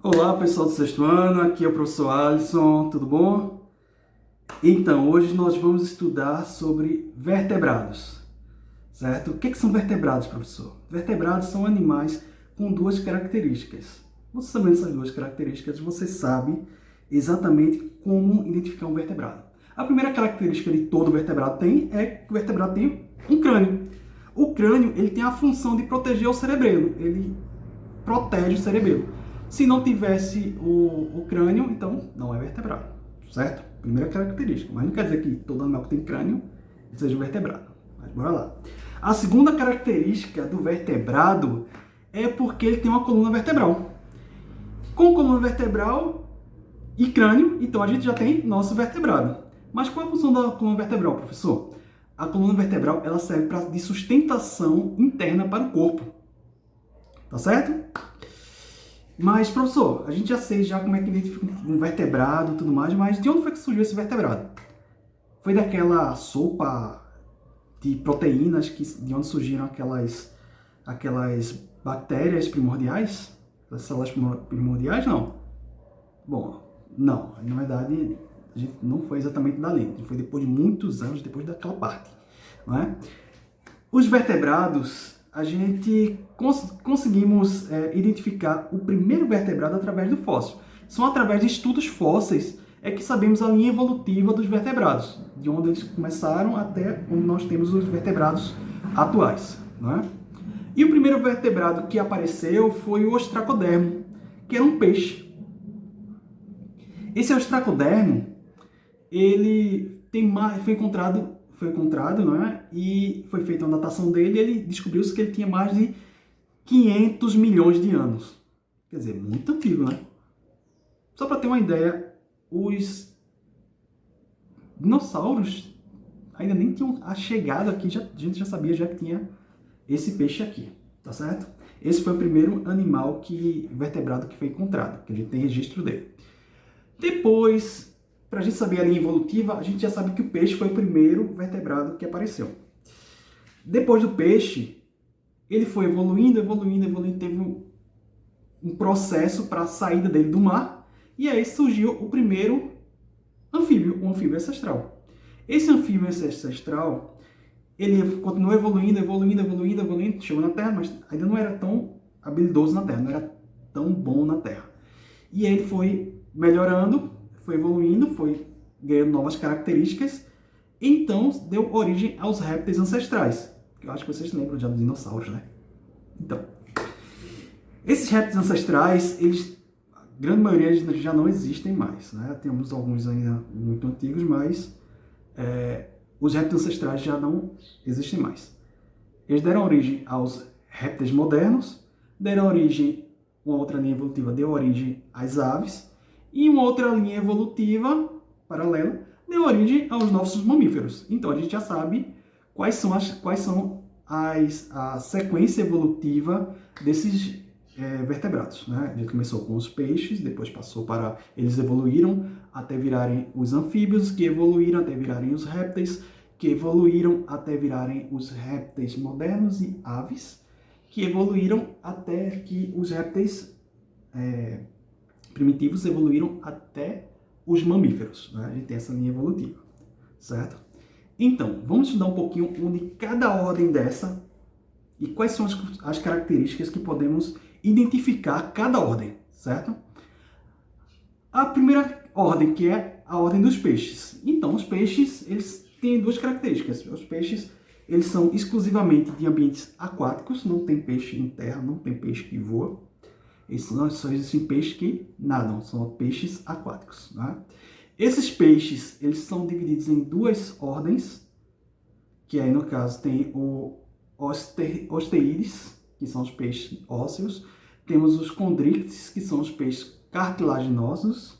Olá, pessoal do sexto ano, aqui é o professor Alisson, tudo bom? Então, hoje nós vamos estudar sobre vertebrados, certo? O que são vertebrados, professor? Vertebrados são animais com duas características. Você sabendo essas duas características, você sabe exatamente como identificar um vertebrado. A primeira característica de todo vertebrado é que o vertebrado tem um crânio. O crânio ele tem a função de proteger o cerebelo, ele protege o cerebelo. Se não tivesse o crânio, então não é vertebrado, certo? Primeira característica. Mas não quer dizer que todo animal que tem crânio seja vertebrado. Mas bora lá. A segunda característica do vertebrado é porque ele tem uma coluna vertebral. Com coluna vertebral e crânio, então a gente já tem nosso vertebrado. Mas qual é a função da coluna vertebral, professor? A coluna vertebral ela serve de sustentação interna para o corpo. Tá certo? Mas, professor, a gente já sei já como é que identifica um vertebrado e tudo mais, mas de onde foi que surgiu esse vertebrado? Foi daquela sopa de proteínas de onde surgiram aquelas bactérias primordiais? As células primordiais, não? Bom, não. Na verdade, a gente não foi exatamente dali. Foi depois de muitos anos, depois daquela parte. Não é? Os vertebrados, a gente conseguimos identificar o primeiro vertebrado através do fóssil. São através de estudos fósseis que sabemos a linha evolutiva dos vertebrados, de onde eles começaram até onde nós temos os vertebrados atuais. Não é? E o primeiro vertebrado que apareceu foi o ostracodermo, que era um peixe. Esse ostracodermo, ele foi encontrado, não é? E foi feita uma datação dele e ele descobriu-se que ele tinha mais de 500 milhões de anos. Quer dizer, muito antigo, né? Só para ter uma ideia, os dinossauros ainda nem tinham chegado aqui, a gente já sabia já que tinha esse peixe aqui, tá certo? Esse foi o primeiro animal vertebrado que foi encontrado, que a gente tem registro dele. Depois, para a gente saber a linha evolutiva, a gente já sabe que o peixe foi o primeiro vertebrado que apareceu. Depois do peixe, ele foi evoluindo, teve um processo para a saída dele do mar, e aí surgiu o primeiro anfíbio, o anfíbio ancestral. Esse anfíbio ancestral, ele continuou evoluindo, chegou na Terra, mas ainda não era tão habilidoso na Terra, não era tão bom na Terra. E aí ele foi melhorando, foi evoluindo, foi ganhando novas características, então deu origem aos répteis ancestrais. Eu acho que vocês lembram já dos dinossauros, né? Então, esses répteis ancestrais, a grande maioria já não existem mais, né? Temos alguns ainda muito antigos, mas os répteis ancestrais já não existem mais. Eles deram origem aos répteis modernos, deram origem, uma outra linha evolutiva deu origem às aves, e uma outra linha evolutiva paralela deu origem aos nossos mamíferos. Então a gente já sabe quais são a sequência evolutiva desses vertebrados. Né? A gente começou com os peixes, depois passou para... Eles evoluíram até virarem os anfíbios, que evoluíram até virarem os répteis, que evoluíram até virarem os répteis modernos e aves, que evoluíram até que os répteis primitivos evoluíram até os mamíferos. Né? A gente tem essa linha evolutiva, certo? Então, vamos estudar um pouquinho de cada ordem dessa e quais são as características que podemos identificar cada ordem, certo? A primeira ordem, que é a ordem dos peixes. Então, os peixes, eles têm duas características. Os peixes, eles são exclusivamente de ambientes aquáticos, não tem peixe em terra, não tem peixe que voa. Só existem peixes que nadam, são peixes aquáticos. Né? Esses peixes, eles são divididos em duas ordens, que aí no caso tem o Osteídeos, que são os peixes ósseos, temos os Condrictes, que são os peixes cartilaginosos,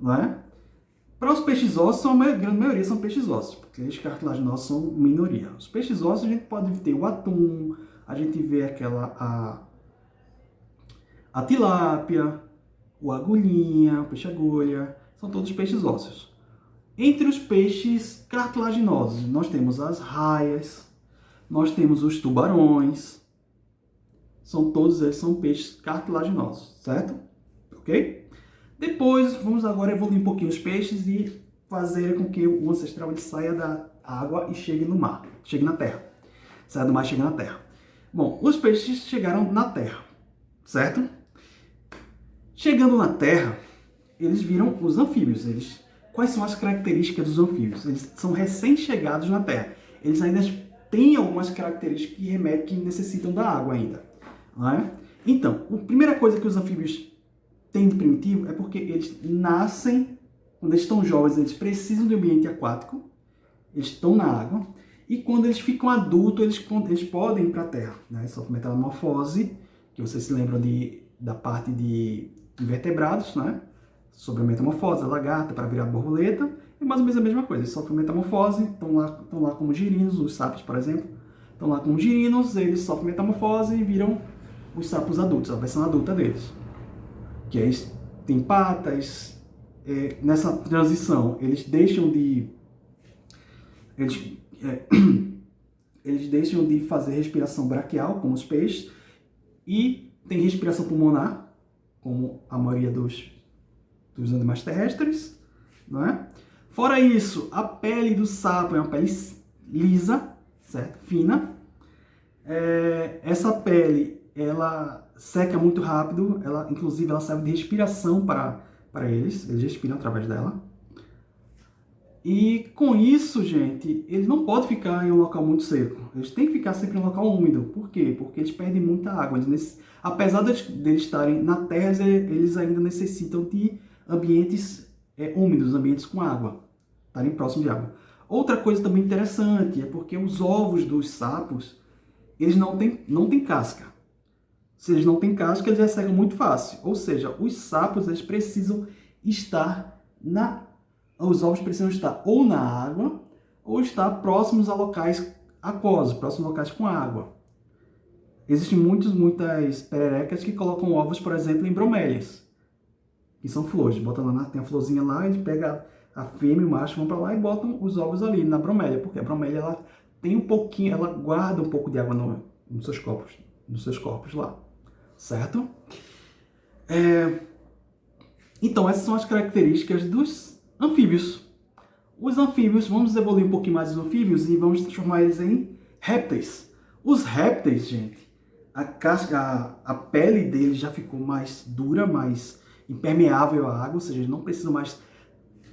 né? Para os peixes ósseos, a grande maioria são peixes ósseos, porque os cartilaginosos são minoria. Os peixes ósseos, a gente pode ter o atum, a gente vê a tilápia, o agulhinha, o peixe-agulha, são todos peixes ósseos. Entre os peixes cartilaginosos, nós temos as raias, nós temos os tubarões, todos eles são peixes cartilaginosos, certo? ok? Depois, vamos agora evoluir um pouquinho os peixes e fazer com que o ancestral ele saia da água e chegue no mar, chegue na terra. Saia do mar e chegue na terra. Bom, os peixes chegaram na terra, certo? Chegando na terra, eles viram os anfíbios. Quais são as características dos anfíbios? Eles são recém-chegados na terra. Eles ainda têm algumas características que remetem, que necessitam da água ainda. Não é? Então, a primeira coisa que os anfíbios têm de primitivo é porque eles nascem, quando eles estão jovens, eles precisam de um ambiente aquático, eles estão na água, e quando eles ficam adultos, eles podem ir para a terra. Né? Sofrem metamorfose, que vocês se lembram da parte de invertebrados, né? Sobre a metamorfose, a lagarta para virar borboleta, é mais ou menos a mesma coisa. Eles sofrem metamorfose, estão lá como girinos, os sapos, por exemplo, estão lá como girinos, eles sofrem metamorfose e viram os sapos adultos, a versão adulta deles. Que eles têm patas, nessa transição, eles deixam de fazer respiração braquial, como os peixes, e tem respiração pulmonar, como a maioria dos animais terrestres, não é? Fora isso, a pele do sapo é uma pele lisa, certo? Fina. Essa pele, ela seca muito rápido, inclusive ela serve de respiração para eles respiram através dela. E com isso, gente, eles não podem ficar em um local muito seco. Eles têm que ficar sempre em um local úmido. Por quê? Porque eles perdem muita água. Apesar de eles estarem na terra, eles ainda necessitam de ambientes úmidos, ambientes com água, estarem próximos de água. Outra coisa também interessante é porque os ovos dos sapos, eles não têm casca. Se eles não têm casca, eles ressecam muito fácil. Ou seja, os sapos eles precisam estar os ovos precisam estar ou na água ou estar próximos a locais aquosos, próximos a locais com água. Existem muitas pererecas que colocam ovos, por exemplo, em bromélias, que são flores. Tem a florzinha lá, eles pegam a fêmea e o macho, vão para lá e botam os ovos ali na bromélia, porque a bromélia ela tem um pouquinho, ela guarda um pouco de água nos seus corpos lá, certo? Então, essas são as características dos anfíbios. Os anfíbios, vamos evoluir um pouquinho mais os anfíbios e vamos transformar eles em répteis. Os répteis, gente, a pele deles já ficou mais dura, mais impermeável à água, ou seja, eles não precisam mais,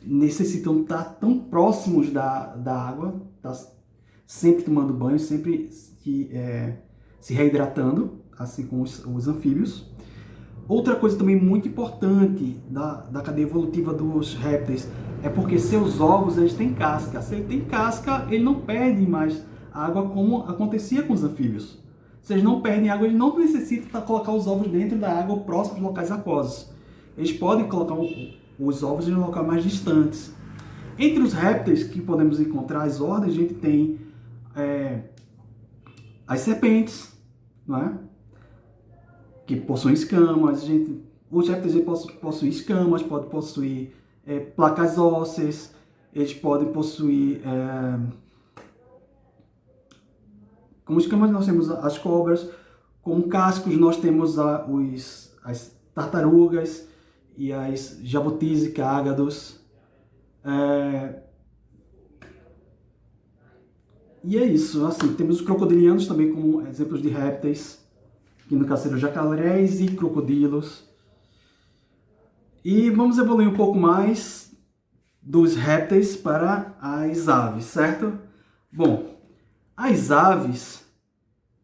necessitam estar tão próximos da água, tá sempre tomando banho, sempre se reidratando, assim como os anfíbios. Outra coisa também muito importante da cadeia evolutiva dos répteis é porque seus ovos eles têm casca. Se ele tem casca, ele não perde mais água como acontecia com os anfíbios. Se eles não perdem água, eles não necessitam colocar os ovos dentro da água próximos de locais aquosos. Eles podem colocar os ovos em locais mais distantes. Entre os répteis que podemos encontrar, as ordens, a gente tem as serpentes, não é? Que possuem escamas. Os répteis possuem escamas, podem possuir placas ósseas, eles podem possuir... como escamas nós temos as cobras, como cascos nós temos as tartarugas e as jabutis e cágados. E é isso, assim, temos os crocodilianos também como exemplos de répteis, que no caso seriam jacarés e crocodilos. E vamos evoluir um pouco mais dos répteis para as aves, certo? Bom, as aves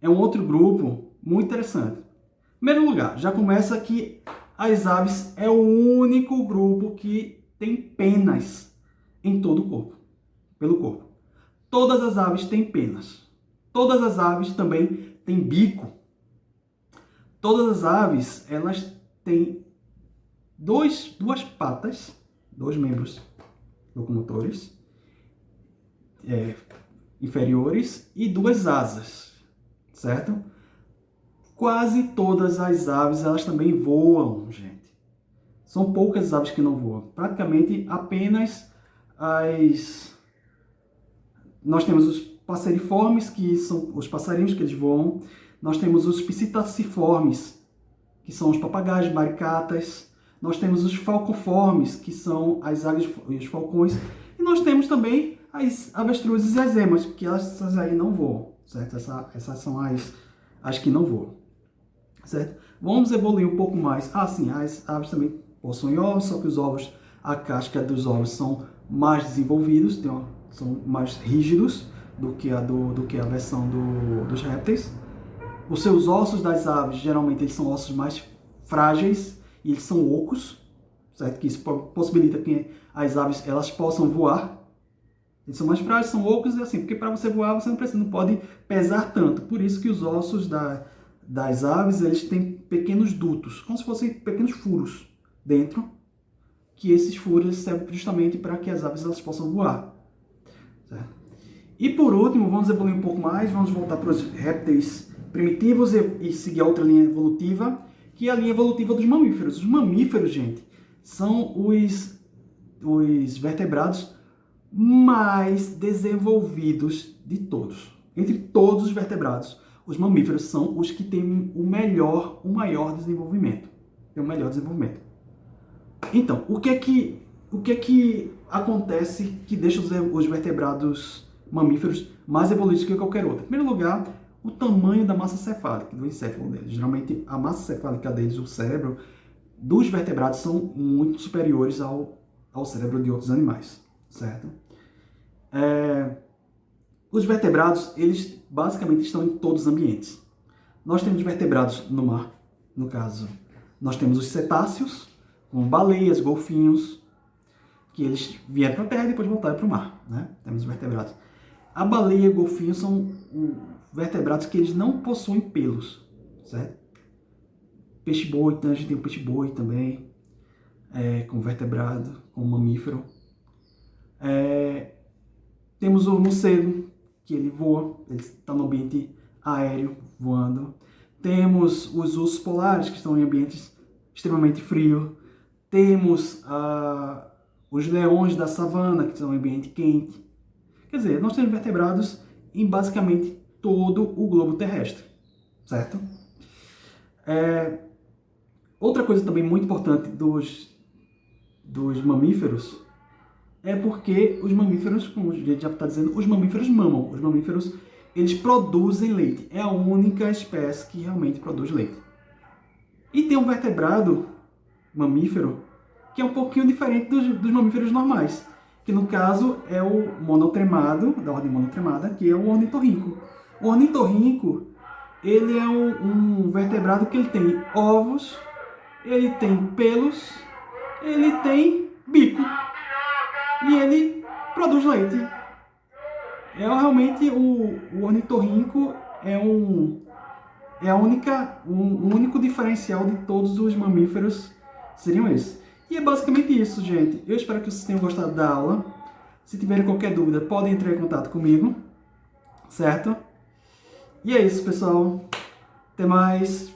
é um outro grupo muito interessante. Em primeiro lugar, já começa que as aves é o único grupo que tem penas em todo o corpo, pelo corpo. Todas as aves têm penas. Todas as aves também têm bico. Todas as aves, elas têm duas patas, dois membros locomotores inferiores e duas asas, certo? Quase todas as aves, elas também voam, gente. São poucas aves que não voam. Praticamente apenas nós temos os passeriformes, que são os passarinhos que eles voam. Nós temos os psittaciformes, que são os papagaios, maricatas. Nós temos os falcoformes, que são as águias e os falcões. E nós temos também as avestruzes e as emas, que essas aí não voam, certo? Essas são as que não voam, certo? Vamos evoluir um pouco mais. Sim, as aves também possuem ovos, só que os ovos, a casca dos ovos são mais desenvolvidos, são mais rígidos do que a versão dos répteis. Os seus ossos das aves, geralmente, eles são ossos mais frágeis e eles são ocos, certo? Que isso possibilita que as aves elas possam voar. Eles são mais frágeis, são ocos, e assim, porque para você voar você não pode pesar tanto. Por isso que os ossos das aves, eles têm pequenos dutos, como se fossem pequenos furos dentro, que esses furos servem justamente para que as aves elas possam voar. Certo? E por último, vamos evoluir um pouco mais, vamos voltar para os répteis primitivos e seguir a outra linha evolutiva, que é a linha evolutiva dos mamíferos. Os mamíferos, gente, são os vertebrados mais desenvolvidos de todos. Entre todos os vertebrados, os mamíferos são os que têm o maior desenvolvimento. Tem o melhor desenvolvimento. Então, o que é que acontece que deixa os vertebrados mamíferos mais evoluídos que qualquer outro? Em primeiro lugar, o tamanho da massa cefálica, do encéfalo deles. Geralmente, a massa cefálica deles, o cérebro, dos vertebrados são muito superiores ao cérebro de outros animais, certo? Os vertebrados, eles basicamente estão em todos os ambientes. Nós temos vertebrados no mar, no caso, nós temos os cetáceos, como baleias, golfinhos, que eles vieram para a terra e depois voltaram para o mar, né? Temos vertebrados. A baleia e o golfinho são vertebrados que eles não possuem pelos, certo? Peixe-boi, então a gente tem o peixe-boi também, como vertebrado, como mamífero. Temos o morcego, que ele voa, ele está no ambiente aéreo, voando. Temos os ursos polares, que estão em ambientes extremamente frios. Temos os leões da savana, que estão em ambiente quente. Quer dizer, nós temos vertebrados em basicamente todo o globo terrestre, certo? Outra coisa também muito importante dos mamíferos é porque os mamíferos, como a gente já está dizendo, os mamíferos mamam. Os mamíferos, eles produzem leite. É a única espécie que realmente produz leite. E tem um vertebrado mamífero que é um pouquinho diferente dos mamíferos normais, que no caso é o monotremado, da ordem monotremada, que é o ornitorrinco. O ornitorrinco, ele é um vertebrado que ele tem ovos, ele tem pelos, ele tem bico e ele produz leite. Realmente o ornitorrinco é o único diferencial de todos os mamíferos seriam esses. E é basicamente isso, gente. Eu espero que vocês tenham gostado da aula. Se tiverem qualquer dúvida, podem entrar em contato comigo, certo? E é isso, pessoal. Até mais.